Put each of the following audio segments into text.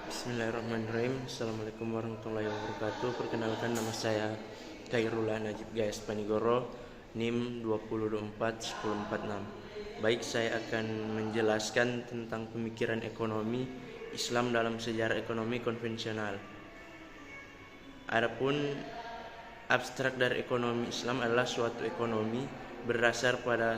Bismillahirrahmanirrahim. Assalamualaikum warahmatullahi wabarakatuh. Perkenalkan, nama saya Khairullah Najib Gayas Panigoro, NIM 2024-1046. Baik, saya akan menjelaskan tentang pemikiran ekonomi Islam dalam sejarah ekonomi konvensional. Adapun abstrak dari ekonomi Islam adalah suatu ekonomi berdasar pada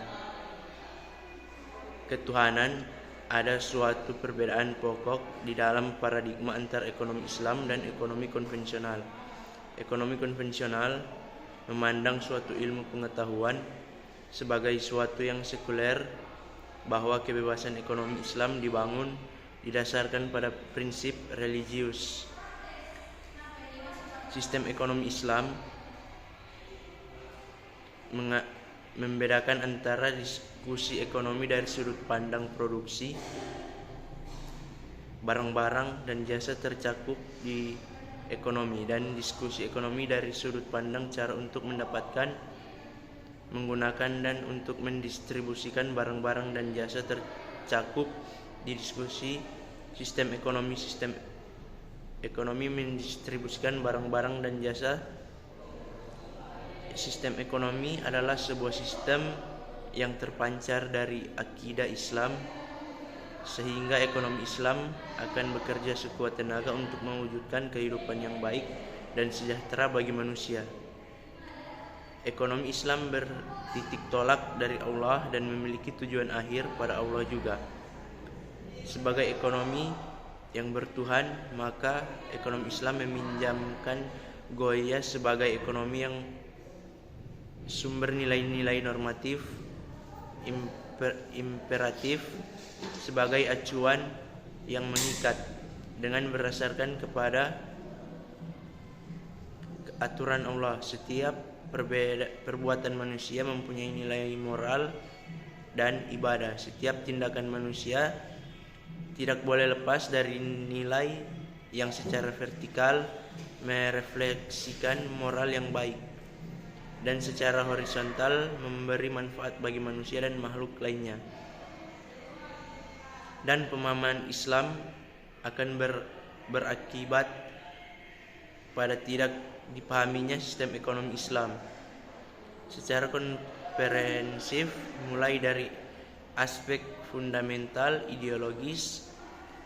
ketuhanan. Ada suatu perbedaan pokok di dalam paradigma antara ekonomi Islam dan ekonomi konvensional. Ekonomi konvensional memandang suatu ilmu pengetahuan sebagai suatu yang sekuler, bahwa kebebasan ekonomi Islam dibangun didasarkan pada prinsip religius. Sistem ekonomi Islam membedakan antara diskusi ekonomi dari sudut pandang produksi barang-barang dan jasa tercakup di ekonomi, dan diskusi ekonomi dari sudut pandang cara untuk mendapatkan, menggunakan, dan untuk mendistribusikan barang-barang dan jasa tercakup di diskusi sistem ekonomi. Sistem ekonomi mendistribusikan barang-barang dan jasa. Sistem ekonomi adalah sebuah sistem yang terpancar dari akidah Islam, sehingga ekonomi Islam akan bekerja sekuat tenaga untuk mewujudkan kehidupan yang baik dan sejahtera bagi manusia. Ekonomi Islam bertitik tolak dari Allah dan memiliki tujuan akhir pada Allah juga. Sebagai ekonomi yang bertuhan, maka ekonomi Islam meminjamkan Goya sebagai ekonomi yang sumber nilai-nilai normatif imperatif sebagai acuan yang mengikat, dengan berdasarkan kepada aturan Allah. Setiap perbuatan manusia mempunyai nilai moral dan ibadah. Setiap tindakan manusia tidak boleh lepas dari nilai yang secara vertikal merefleksikan moral yang baik, dan secara horizontal memberi manfaat bagi manusia dan makhluk lainnya. Dan pemahaman Islam akan berakibat pada tidak dipahaminya sistem ekonomi Islam secara komprehensif, mulai dari aspek fundamental ideologis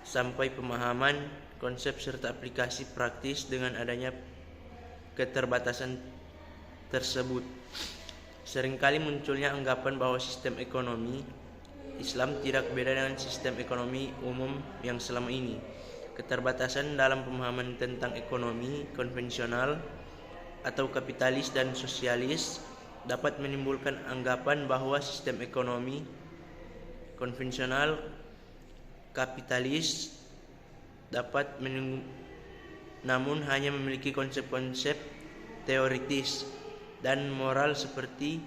sampai pemahaman konsep serta aplikasi praktis. Dengan adanya keterbatasan tersebut, seringkali munculnya anggapan bahwa sistem ekonomi Islam tidak beda dengan sistem ekonomi umum yang selama ini. Keterbatasan dalam pemahaman tentang ekonomi konvensional atau kapitalis dan sosialis dapat menimbulkan anggapan bahwa sistem ekonomi konvensional kapitalis dapat namun hanya memiliki konsep-konsep teoritis dan moral seperti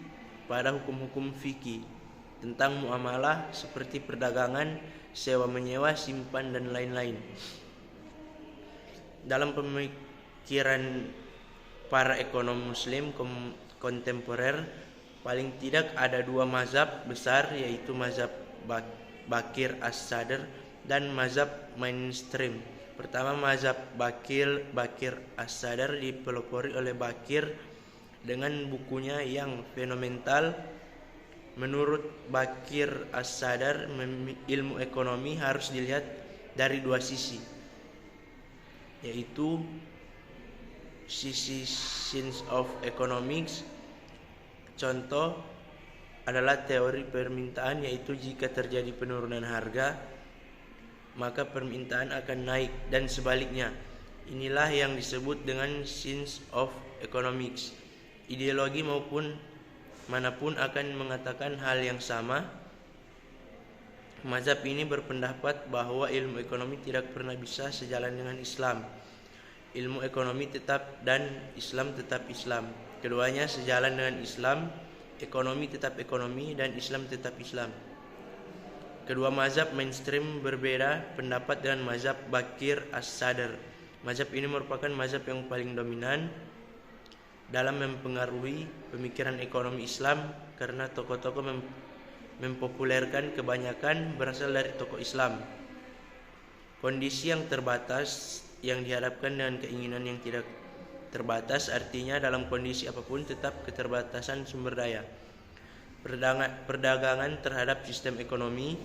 pada hukum-hukum fikih tentang muamalah seperti perdagangan, sewa menyewa, simpan, dan lain-lain. Dalam pemikiran para ekonom muslim kontemporer, paling tidak ada dua mazhab besar, yaitu mazhab Bakir As-Sadr dan mazhab mainstream. Pertama, mazhab Bakir As-Sadr dipelopori oleh Bakir dengan bukunya yang fenomenal. Menurut Bakir As-Sadr, ilmu ekonomi harus dilihat dari dua sisi, yaitu sisi science of economics. Contoh adalah teori permintaan, yaitu jika terjadi penurunan harga maka permintaan akan naik, dan sebaliknya. Inilah yang disebut dengan science of economics. Ideologi maupun manapun akan mengatakan hal yang sama. Mazhab ini berpendapat bahwa ilmu ekonomi tidak pernah bisa sejalan dengan Islam. Ilmu ekonomi tetap dan Islam tetap Islam. Keduanya sejalan dengan Islam. Ekonomi tetap ekonomi dan Islam tetap Islam. Kedua mazhab mainstream berbeda pendapat dengan mazhab Bakir As-Sadr. Mazhab ini merupakan mazhab yang paling dominan dalam mempengaruhi pemikiran ekonomi Islam, karena tokoh-tokoh mempopulerkan kebanyakan berasal dari tokoh Islam. Kondisi yang terbatas yang dihadapkan dengan keinginan yang tidak terbatas, artinya dalam kondisi apapun tetap keterbatasan sumber daya. Perdagangan terhadap sistem ekonomi.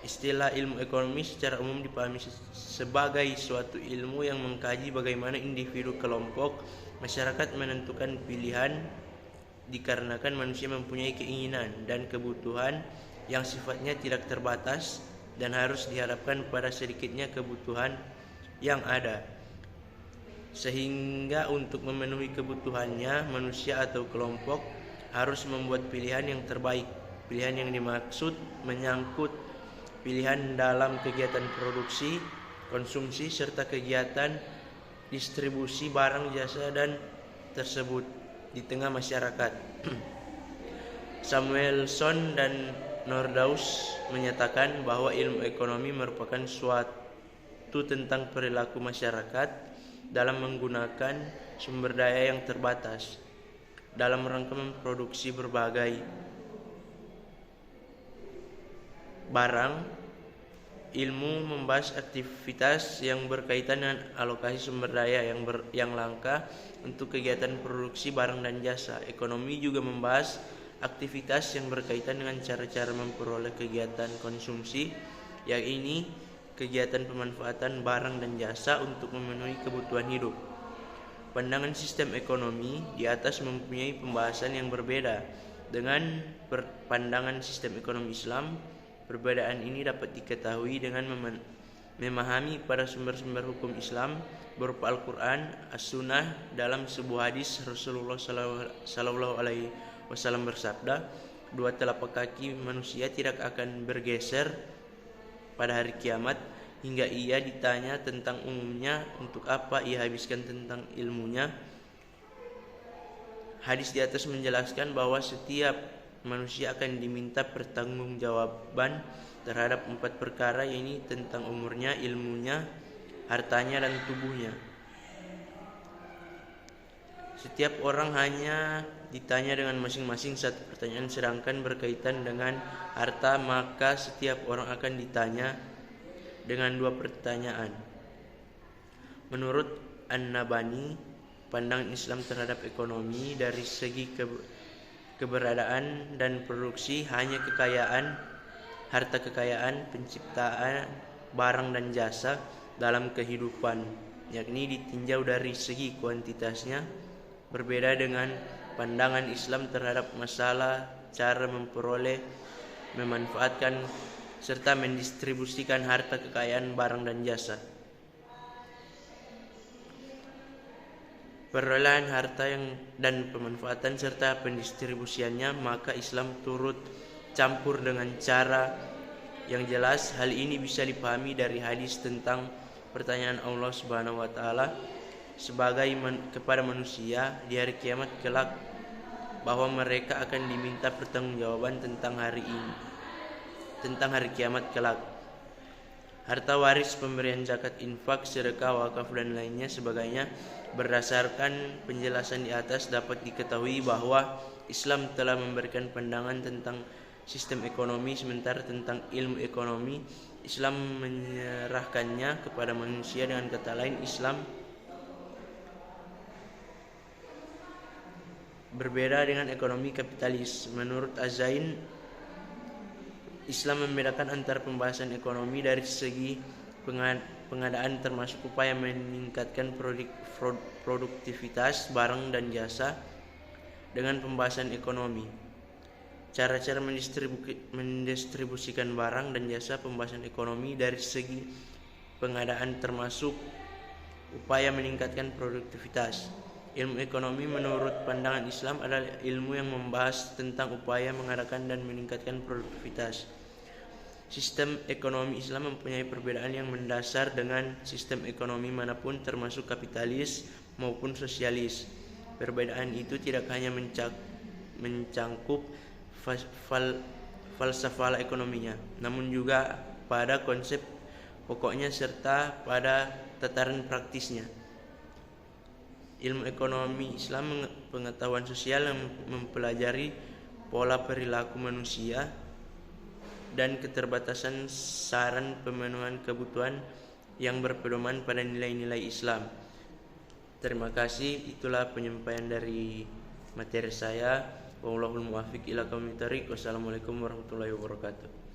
Istilah ilmu ekonomi secara umum dipahami sebagai suatu ilmu yang mengkaji bagaimana individu, kelompok, masyarakat menentukan pilihan dikarenakan manusia mempunyai keinginan dan kebutuhan yang sifatnya tidak terbatas dan harus dihadapkan pada sedikitnya kebutuhan yang ada. Sehingga untuk memenuhi kebutuhannya, manusia atau kelompok harus membuat pilihan yang terbaik. Pilihan yang dimaksud menyangkut pilihan dalam kegiatan produksi, konsumsi, serta kegiatan distribusi barang jasa dan tersebut di tengah masyarakat. Samuelson dan Nordhaus menyatakan bahwa ilmu ekonomi merupakan suatu tentang perilaku masyarakat dalam menggunakan sumber daya yang terbatas dalam rangka memproduksi berbagai barang. Ilmu membahas aktivitas yang berkaitan dengan alokasi sumber daya yang langka untuk kegiatan produksi barang dan jasa. Ekonomi juga membahas aktivitas yang berkaitan dengan cara-cara memperoleh kegiatan konsumsi, yakni kegiatan pemanfaatan barang dan jasa untuk memenuhi kebutuhan hidup. Pandangan sistem ekonomi di atas mempunyai pembahasan yang berbeda dengan pandangan sistem ekonomi Islam. Perbedaan ini dapat diketahui dengan memahami pada sumber-sumber hukum Islam berupa Al-Quran, As-Sunnah. Dalam sebuah hadis Rasulullah Sallallahu Alaihi Wasallam bersabda, dua telapak kaki manusia tidak akan bergeser pada hari kiamat hingga ia ditanya tentang umumnya, untuk apa ia habiskan tentang ilmunya. Hadis di atas menjelaskan bahwa setiap manusia akan diminta pertanggungjawaban terhadap 4 perkara, yaitu tentang umurnya, ilmunya, hartanya, dan tubuhnya. Setiap orang hanya ditanya dengan masing-masing satu pertanyaan, sedangkan berkaitan dengan harta maka setiap orang akan ditanya dengan 2 pertanyaan. Menurut An-Nabhani, pandangan Islam terhadap ekonomi dari segi keberadaan dan produksi hanya harta kekayaan, penciptaan barang dan jasa dalam kehidupan, yakni ditinjau dari segi kuantitasnya. Berbeda dengan pandangan Islam terhadap masalah cara memperoleh, memanfaatkan, serta mendistribusikan harta kekayaan barang dan jasa. Perolehan harta dan pemanfaatan serta pendistribusiannya, maka Islam turut campur dengan cara yang jelas. Hal ini bisa dipahami dari hadis tentang pertanyaan Allah Subhanahu wa taala kepada manusia di hari kiamat kelak, bahwa mereka akan diminta pertanggungjawaban tentang hari kiamat kelak. Harta waris, pemberian zakat, infak, sedekah, wakaf, dan lainnya sebagainya. Berdasarkan penjelasan di atas dapat diketahui bahwa Islam telah memberikan pandangan tentang sistem ekonomi, sementara tentang ilmu ekonomi Islam menyerahkannya kepada manusia. Dengan kata lain, Islam berbeda dengan ekonomi kapitalis. Menurut Az-Zain, Islam membedakan antara pembahasan ekonomi dari segi pengadaan, termasuk upaya meningkatkan produktivitas barang dan jasa, dengan pembahasan ekonomi cara-cara mendistribusikan barang dan jasa. Pembahasan ekonomi dari segi pengadaan, termasuk upaya meningkatkan produktivitas. Ilmu ekonomi menurut pandangan Islam adalah ilmu yang membahas tentang upaya mengadakan dan meningkatkan produktivitas. Sistem ekonomi Islam mempunyai perbedaan yang mendasar dengan sistem ekonomi manapun, termasuk kapitalis maupun sosialis. Perbedaan itu tidak hanya mencangkup falsafah ekonominya, namun juga pada konsep pokoknya serta pada tataran praktisnya. Ilmu ekonomi Islam pengetahuan sosial yang mempelajari pola perilaku manusia dan keterbatasan saran pemenuhan kebutuhan yang berpedoman pada nilai-nilai Islam. Terima kasih, itulah penyampaian dari materi saya. Wallahul muwaffiq ila aqwamit thoriq. Wassalamualaikum warahmatullahi wabarakatuh.